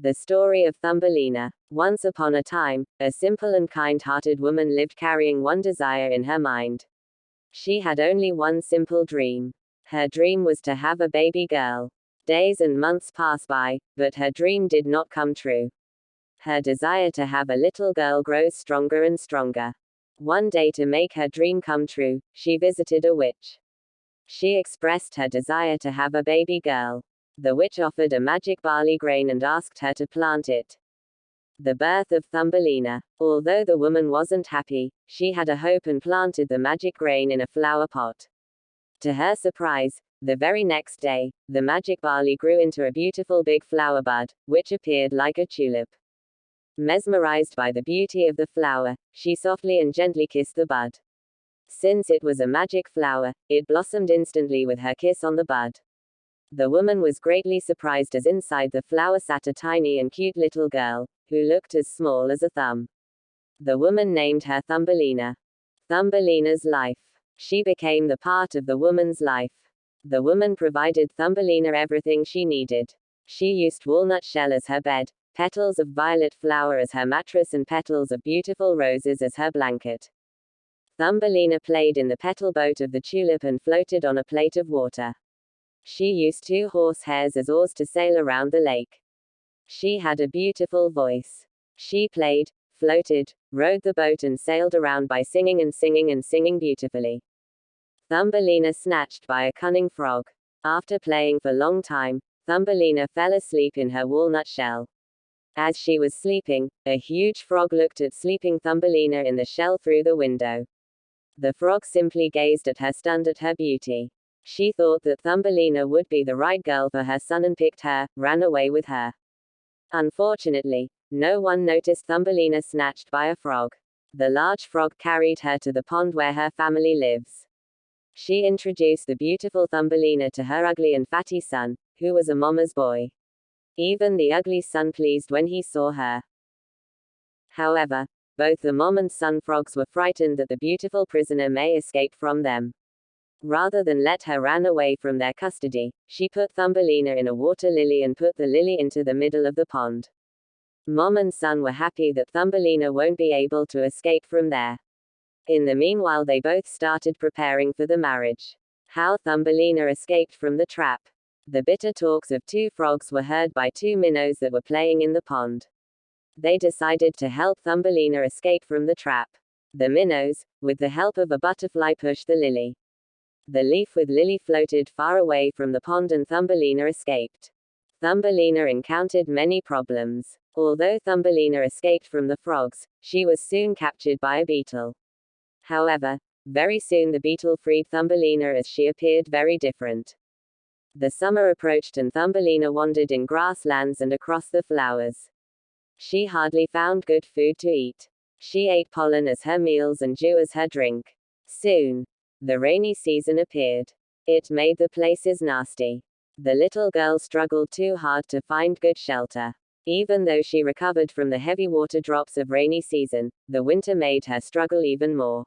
The story of Thumbelina. Once upon a time, a simple and kind-hearted woman lived carrying one desire in her mind. She had only one simple dream. Her dream was to have a baby girl. Days and months passed by, but her dream did not come true. Her desire to have a little girl grows stronger and stronger. One day, to make her dream come true, she visited a witch. She expressed her desire to have a baby girl. The witch offered a magic barley grain and asked her to plant it. The birth of Thumbelina. Although the woman wasn't happy, she had a hope and planted the magic grain in a flower pot. To her surprise, the very next day, the magic barley grew into a beautiful big flower bud, which appeared like a tulip. Mesmerized by the beauty of the flower, she softly and gently kissed the bud. Since it was a magic flower, it blossomed instantly with her kiss on the bud. The woman was greatly surprised as inside the flower sat a tiny and cute little girl, who looked as small as a thumb. The woman named her Thumbelina. Thumbelina's life. She became the part of the woman's life. The woman provided Thumbelina everything she needed. She used walnut shell as her bed, petals of violet flower as her mattress, and petals of beautiful roses as her blanket. Thumbelina played in the petal boat of the tulip and floated on a plate of water. She used 2 horsehairs as oars to sail around the lake. She had a beautiful voice. She played, floated, rowed the boat and sailed around by singing and singing and singing beautifully. Thumbelina snatched by a cunning frog. After playing for a long time, Thumbelina fell asleep in her walnut shell. As she was sleeping, a huge frog looked at sleeping Thumbelina in the shell through the window. The frog simply gazed at her, stunned at her beauty. She thought that Thumbelina would be the right girl for her son and picked her, ran away with her. Unfortunately, no one noticed Thumbelina snatched by a frog. The large frog carried her to the pond where her family lives. She introduced the beautiful Thumbelina to her ugly and fatty son, who was a mama's boy. Even the ugly son pleased when he saw her. However, both the mom and son frogs were frightened that the beautiful prisoner may escape from them. Rather than let her run away from their custody, she put Thumbelina in a water lily and put the lily into the middle of the pond. Mom and son were happy that Thumbelina won't be able to escape from there. In the meanwhile, they both started preparing for the marriage. How Thumbelina escaped from the trap. The bitter talks of 2 frogs were heard by 2 minnows that were playing in the pond. They decided to help Thumbelina escape from the trap. The minnows, with the help of a butterfly, pushed the lily. The leaf with lily floated far away from the pond and Thumbelina escaped. Thumbelina encountered many problems. Although Thumbelina escaped from the frogs, she was soon captured by a beetle. However, very soon the beetle freed Thumbelina as she appeared very different. The summer approached and Thumbelina wandered in grasslands and across the flowers. She hardly found good food to eat. She ate pollen as her meals and dew as her drink. Soon, the rainy season appeared. It made the places nasty. The little girl struggled too hard to find good shelter. Even though she recovered from the heavy water drops of rainy season, the winter made her struggle even more.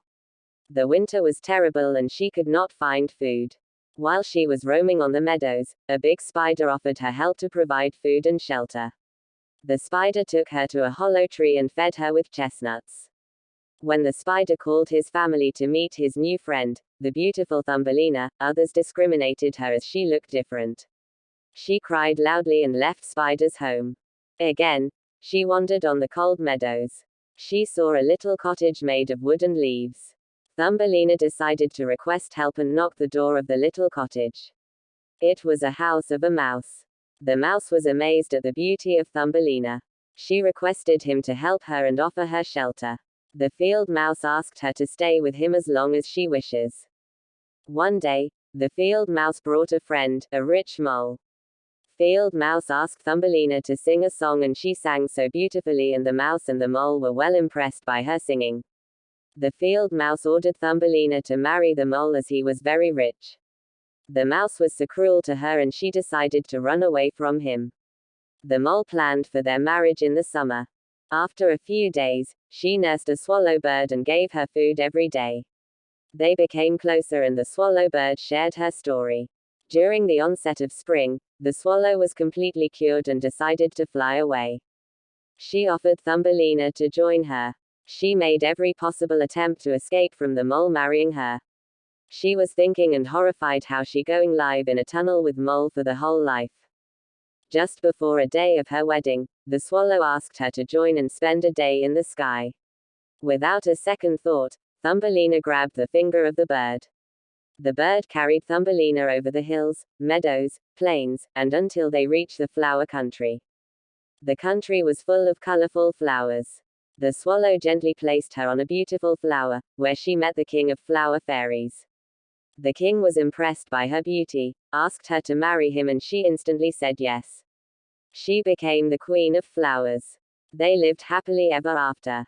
The winter was terrible and she could not find food. While she was roaming on the meadows, a big spider offered her help to provide food and shelter. The spider took her to a hollow tree and fed her with chestnuts. When the spider called his family to meet his new friend, the beautiful Thumbelina, others discriminated her as she looked different. She cried loudly and left Spider's home. Again, she wandered on the cold meadows. She saw a little cottage made of wood and leaves. Thumbelina decided to request help and knocked the door of the little cottage. It was a house of a mouse. The mouse was amazed at the beauty of Thumbelina. She requested him to help her and offer her shelter. The field mouse asked her to stay with him as long as she wishes. One day, the field mouse brought a friend, a rich mole. Field mouse asked Thumbelina to sing a song and she sang so beautifully and the mouse and the mole were well impressed by her singing. The field mouse ordered Thumbelina to marry the mole as he was very rich. The mouse was so cruel to her and she decided to run away from him. The mole planned for their marriage in the summer. After a few days, she nursed a swallow bird and gave her food every day. They became closer and the swallow bird shared her story. During the onset of spring, the swallow was completely cured and decided to fly away. She offered Thumbelina to join her. She made every possible attempt to escape from the mole marrying her. She was thinking and horrified how she going live in a tunnel with mole for the whole life. Just before a day of her wedding, the swallow asked her to join and spend a day in the sky. Without a second thought, Thumbelina grabbed the finger of the bird. The bird carried Thumbelina over the hills, meadows, plains, and until they reached the flower country. The country was full of colorful flowers. The swallow gently placed her on a beautiful flower, where she met the king of flower fairies. The king was impressed by her beauty, asked her to marry him, and she instantly said yes. She became the queen of flowers. They lived happily ever after.